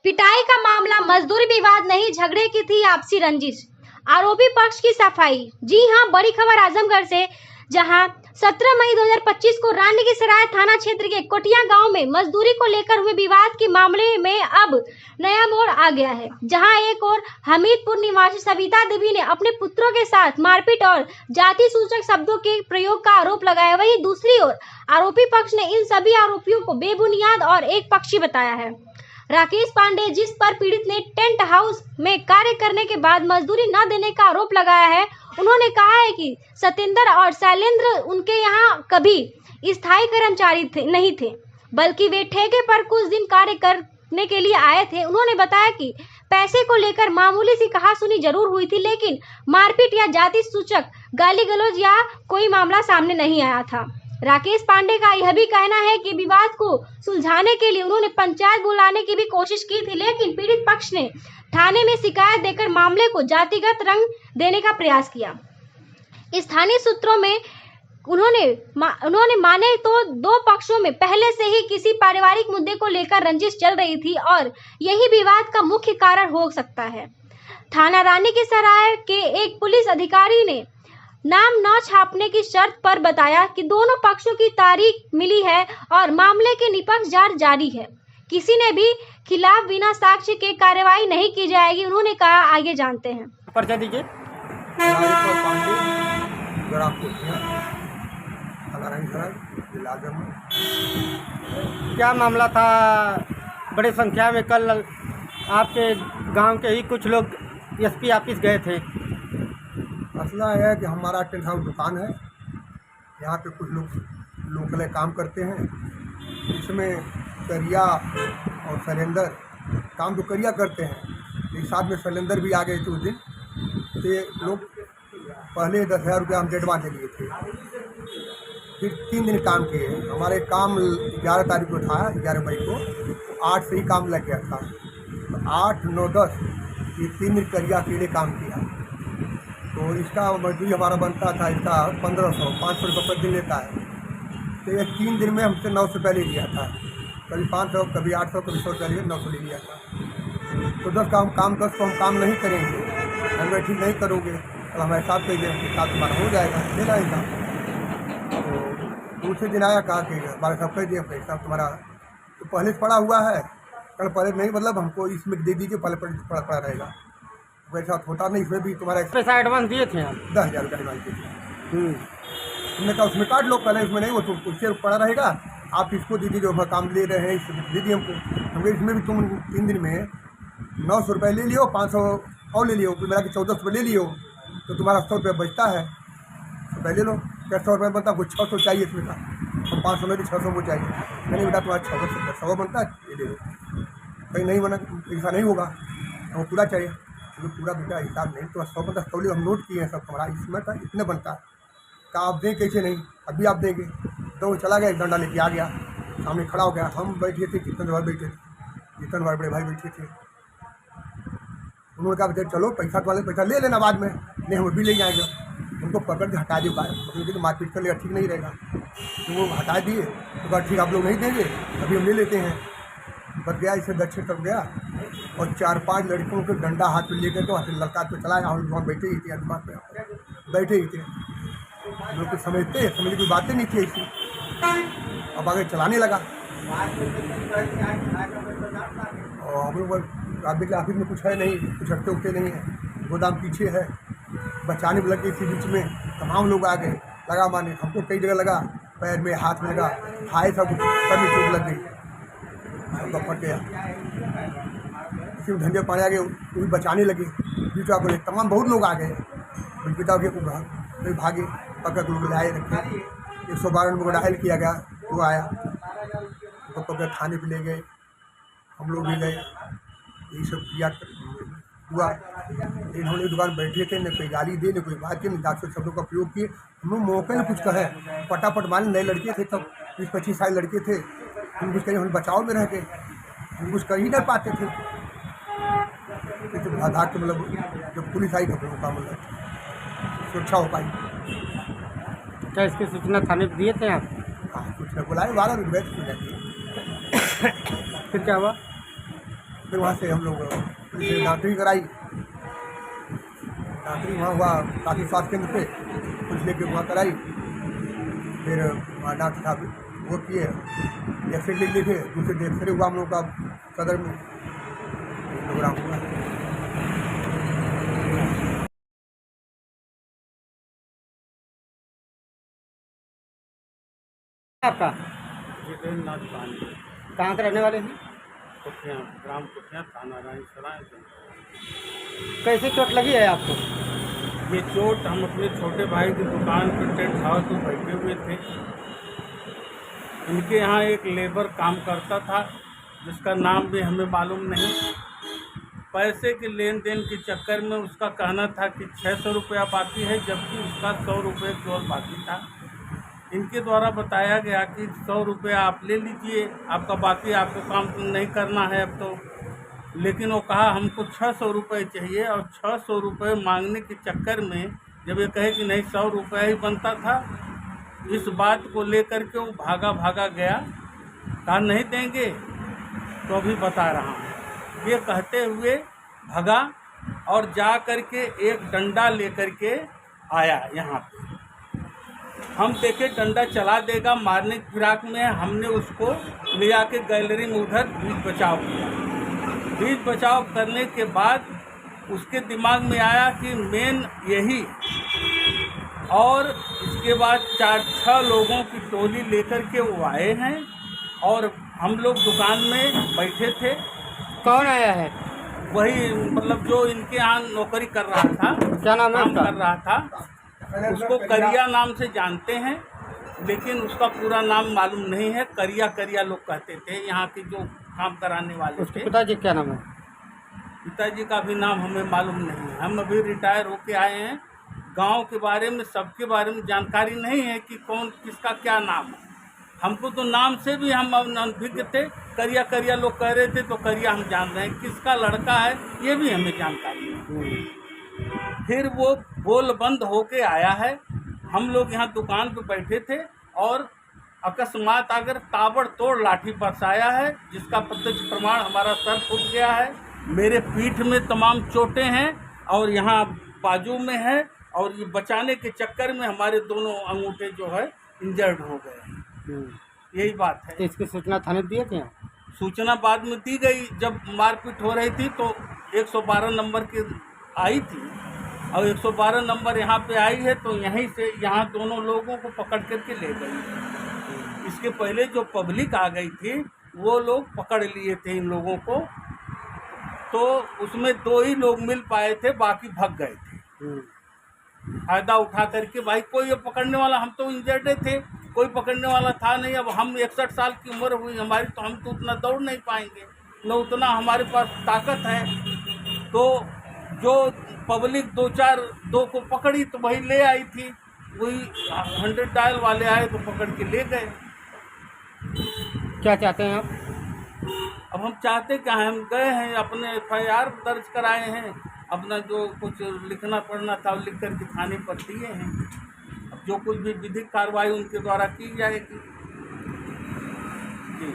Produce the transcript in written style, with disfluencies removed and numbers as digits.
पिटाई का मामला मजदूरी विवाद नहीं, झगड़े की थी आपसी रंजिश। आरोपी पक्ष की सफाई। जी हां, बड़ी खबर आजमगढ़ से, जहां 17 मई 2025 को रानी की सराय थाना क्षेत्र के कोटिया गांव में मजदूरी को लेकर हुए विवाद के मामले में अब नया मोड़ आ गया है। जहां एक और हमीदपुर निवासी सविता देवी ने अपने पुत्रों के साथ मारपीट और जाति सूचक शब्दों के प्रयोग का आरोप लगाया, वहीं दूसरी ओर आरोपी पक्ष ने इन सभी आरोपियों को बेबुनियाद और एक पक्षी बताया है। राकेश पांडे, जिस पर पीड़ित ने टेंट हाउस में कार्य करने के बाद मजदूरी न देने का आरोप लगाया है, उन्होंने कहा है कि सतेंद्र और शैलेंद्र उनके यहाँ कभी स्थायी कर्मचारी नहीं थे, बल्कि वे ठेके पर कुछ दिन कार्य करने के लिए आए थे। उन्होंने बताया कि पैसे को लेकर मामूली सी कहासुनी जरूर हुई थी, लेकिन मारपीट या जाति सूचक गाली गलौज या कोई मामला सामने नहीं आया था। राकेश पांडे का यह भी कहना है कि विवाद को सुलझाने के लिए उन्होंने पंचायत बुलाने की भी कोशिश की थी, लेकिन पीड़ित पक्ष ने थाने में शिकायत देकर मामले को जातिगत रंग देने का प्रयास किया। स्थानीय सूत्रों में उन्होंने माने तो दो पक्षों में पहले से ही किसी पारिवारिक मुद्दे को लेकर रंजिश चल रही थी और यही विवाद का मुख्य कारण हो सकता है। थाना रानी की सराय के एक पुलिस अधिकारी ने नाम न छापने की शर्त पर बताया कि दोनों पक्षों की तारीख मिली है और मामले की निष्पक्ष जांच जारी है। किसी ने भी खिलाफ बिना साक्ष्य के कार्रवाई नहीं की जाएगी। उन्होंने कहा, आगे जानते हैं। परिचय दीजिए। क्या मामला था? बड़ी संख्या में कल आपके गांव के ही कुछ लोग एसपी ऑफिस गए थे। मसला है कि हमारा टेंट हाउस दुकान है, यहाँ पे कुछ लोग लोकल काम करते हैं। इसमें करिया और शैलेंद्र काम तो करिया करते हैं, एक साथ में शैलेंद्र भी आ गए थे उस दिन। तो ये लोग पहले 10,000 रुपया हम एडवांस दे दिए थे, फिर 3 दिन काम किए। हमारे काम 11 तारीख को था, 11 मई को, तो 8 से ही काम लग गया था। तो 8, 9, 10 ये 3 दिन करिया अकेले काम किया। तो इसका मजदूरी हमारा बनता था, इसका 1500, 500 रुपये पर दिन लेता है। तो ये 3 दिन में हमसे 900 रुपये ले लिया था, कभी 500, कभी 800, कभी 100 रुपये लिए 900 ले लिया था। तो 10 को हम काम नहीं करेंगे, हम ठीक नहीं करोगे तो हमारे साथ कहिए, हिसाब तुम्हारा हो जाएगा, ले जाएगा। तो दूसरे दिन आया, कहा कि हमारे साथ कह दिए पैसा तुम्हारा तो पहले से पड़ा हुआ है, कल पहले नहीं, मतलब हमको इसमें दे दीजिए, पहले पड़ा रहेगा। वैसा होता नहीं, इसमें भी तुम्हारा पैसा एडवांस दिए थे आप? 10,000 रुपये एडवांस दिए थे। हमने कहा उसमें काट लो, पहले इसमें नहीं, वो तो उससे पड़ा रहेगा, आप इसको दीजिए जो काम ले रहे हैं, इसको दीजिए हमको। इसमें भी तुम 3 दिन में 900 रुपये ले लियो, 500 और ले लियो, मेरा कि 1400 रुपये ले लियो, तो तुम्हारा 100 रुपये बचता है, तो पहले लो। क्या 100 रुपये बनता, कुछ 600 चाहिए इसमें का, और 500 में भी 600 को चाहिए। नहीं बेटा तुम्हारा 600 बनता है, ये ले लो। कहीं नहीं बना, ऐसा नहीं होगा, हमको पूरा चाहिए। तो पूरा बेटा हिसाब नहीं, तो 100 बनता, 100 ले, हम नोट किए हैं सब, हमारा इसमें का इतने बनता है, का आप दें कैसे नहीं, अभी आप देंगे। तो वो चला गया, एक डंडा लेके आ गया, सामने खड़ा हो गया। हम बैठे थे, कितने भाई बैठे थे, जितने बड़े भाई बैठे थे। उन्होंने कहा चलो पैसा वाले पैसा ले लेना बाद में, नहीं हम भी ले जाएंगे। उनको पकड़ के हटा दिए, पकड़ के मारपीट कर लिया, ठीक नहीं रहेगा। तो वो हटा दिए, तो कहा ठीक आप लोग नहीं देंगे, अभी हम ले लेते हैं। बच गया, इसे दक्षिण तरफ गया और 4-5 लड़कियों को डंडा हाथ में लेकर तो हाथ लड़का तो चलाया। हम वहाँ बैठे ही थे, दुकान पे बैठे ही थे, लोग कुछ समझते समझ की बातें नहीं थी ऐसी। अब आगे चलाने लगा और हम लोग आगे के ऑफिस में कुछ है नहीं, कुछ हटते उठते नहीं है, गोदाम पीछे है, बचाने में लग गई थी। बीच में तमाम लोग आ गए, लगा मारने, हमको कई जगह लगा, पैर में, हाथ में लगा, खाए सब सर में चोट लग गई, सबका फट गया। इसी में धंधे पाने आ गए, वो भी बचाने लगे, बीटा को तमाम बहुत लोग आ गए, बीटा के फिर भागे, पकड़ लोग लाए रखे। 112 नंबर डायल किया गया, वो आया, तो पकड़ थाने पे ले गए, हम लोग भी गए, यही सब किया हुआ। इन्होंने दुकान बैठे थे, न कोई गाली दे, न कोई बात की, न डाक्टर शब्दों का प्रयोग किए। हम लोग मौके में कुछ कहे, पटापट मारे, नए लड़के थे तब, 20-25 साल लड़के थे, हम कुछ कहीं हम बचाव में रह गए, हम कुछ कर ही नहीं पाते थे। तो आधार के मतलब जब पुलिस आई तो का मतलब सुरक्षा हो पाई। क्या इसकी सूचना थाने पर दिए थे आप? हाँ, सूचना बुलाए, 12 बजे बैठ के जाती। फिर क्या हुआ? फिर वहाँ से हम लोग पुलिस से डॉक्टरी कराई। डॉक्टरी वहाँ हुआ काफ़ी स्वास्थ्य केंद्र पे, कुछ लेके वहाँ कराई। फिर वहाँ डॉक्टर साहब वो किए, एक्सरे लिख लिखे, दूसरे दिन एक्सरे हुआ हम लोग का सदर में प्रोग्राम हुआ। आपका जितेंद्र नाथ पांडे, कहाँ के रहने वाले हैं? कुठिया, ग्राम कुठिया, थाना रानीसराय। कैसे चोट लगी है आपको? ये चोट, हम अपने छोटे भाई की दुकान पर टेंट हाउस में बैठे हुए थे। इनके यहाँ एक लेबर काम करता था जिसका नाम भी हमें मालूम नहीं। पैसे के लेन देन के चक्कर में उसका कहना था कि 600 रुपया बाकी है, जबकि उसका 100 रुपये केवल बाकी था। इनके द्वारा बताया गया कि 100 रुपया आप ले लीजिए, आपका बाकी, आपको काम नहीं करना है अब तो। लेकिन वो कहा हमको 600 रुपये चाहिए, और 600 रुपये मांगने के चक्कर में जब ये कहे कि नहीं 100 रुपया ही बनता था, इस बात को लेकर के वो भागा गया। कहा नहीं देंगे तो अभी बता रहा हूँ। ये कहते हुए भगा और जा कर के एक डंडा लेकर के आया यहाँ पे। हम देखे डंडा चला देगा मारने की फिराक में, हमने उसको ले जाके गैलरी में उधर बीच बचाव किया। बीच बचाव करने के बाद उसके दिमाग में आया कि मेन यही, और इसके बाद 4-6 लोगों की टोली लेकर के वो आए हैं, और हम लोग दुकान में बैठे थे। कौन आया है? वही मतलब जो इनके यहाँ नौकरी कर रहा था, क्या नाम है काम उसका? कर रहा था, उसको करिया नाम से जानते हैं, लेकिन उसका पूरा नाम मालूम नहीं है। करिया लोग कहते थे यहाँ के जो काम कराने वाले उसके थे। पिताजी क्या नाम है? पिताजी का भी नाम हमें मालूम नहीं है। हम अभी रिटायर होके आए हैं। गांव के बारे में, सबके बारे में जानकारी नहीं है कि कौन किसका क्या नाम है। हमको तो नाम से भी हम अनभिज्ञ थे। करिया लोग कह रहे थे तो करिया हम जान रहे हैं, किसका लड़का है ये भी हमें जानकारी नहीं। फिर वो बोल बंद होके आया है। हम लोग यहाँ दुकान पे बैठे थे और अकस्मात अगर ताबड़तोड़ लाठी बरसाया है, जिसका प्रत्यक्ष प्रमाण हमारा सर फूट गया है, मेरे पीठ में तमाम चोटें हैं और यहाँ बाजू में है, और ये बचाने के चक्कर में हमारे दोनों अंगूठे जो है इंजर्ड हो गए। यही बात है। तो इसकी सूचना थाने दिए थे? सूचना बाद में दी गई, जब मारपीट हो रही थी तो 112 नंबर की आई थी, और 112 नंबर यहाँ पे आई है, तो यहीं से यहाँ दोनों लोगों को पकड़ करके ले गई। इसके पहले जो पब्लिक आ गई थी वो लोग पकड़ लिए थे इन लोगों को, तो उसमें 2 ही लोग मिल पाए थे, बाकी भाग गए थे। फायदा उठा करके भाई कोई पकड़ने वाला, हम तो इंजर्ड थे, कोई पकड़ने वाला था नहीं। अब हम 61 साल की उम्र हुई हमारी, तो हम तो उतना दौड़ नहीं पाएंगे, न उतना हमारे पास ताकत है। तो जो पब्लिक 2 को पकड़ी तो वही ले आई थी, वही 100 डायल वाले आए तो पकड़ के ले गए। क्या चाहते हैं आप? अब हम चाहते क्या हैं, हम गए हैं, अपने FIR दर्ज कराए हैं, अपना जो कुछ लिखना पढ़ना था लिख कर के थाने पर दिए हैं। अब जो कुछ भी विधिक कार्रवाई उनके द्वारा की जाएगी। जी।